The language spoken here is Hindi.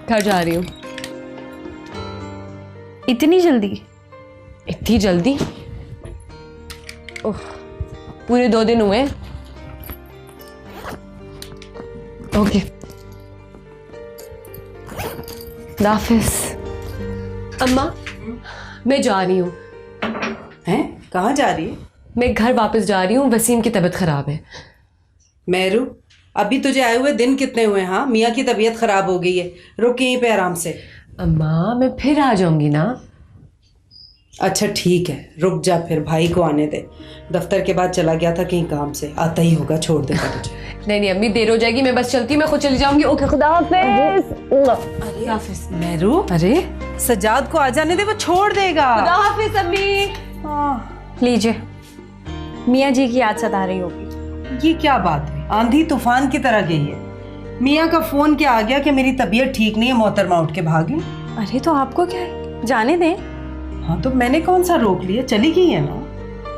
घर जा रही हूँ। इतनी जल्दी? इतनी जल्दी? ओह, पूरे 2 दिन हुए। ओके, हाफिज। अम्मा, मैं जा रही हूँ। हैं? कहाँ जा रही है? मैं घर वापस जा रही हूँ, वसीम की तबीयत खराब है। मेहरू, अभी तुझे आए हुए दिन कितने हुए? हाँ, मियाँ की तबीयत खराब हो गई है, रुक यहीं पे आराम से। अम्मा, मैं फिर आ जाऊंगी ना। अच्छा ठीक है, रुक जा, फिर भाई को आने दे। दफ्तर के बाद चला गया था कहीं काम से, आता ही होगा, छोड़ देगा तुझे। नहीं नहीं अम्मी, देर हो जाएगी, मैं बस चलती हूँ, मैं खुद चली जाऊंगी। ओके, खुदा हाफिज। हाफिज। मेहरू, अरे सजाद को आ जाने दे, वो छोड़ देगा। खुदा हाफिज अम्मी। लीजिए, मियाँ जी की याद सता रही होगी। ये क्या बात हुई? आंधी तूफान की तरह गई है। मियाँ का फोन क्या आ गया कि मेरी तबीयत ठीक नहीं है, मोहतरमा उठ के भागी। अरे तो आपको क्या है, जाने दें। हाँ तो मैंने कौन सा रोक लिया, चली गई है ना।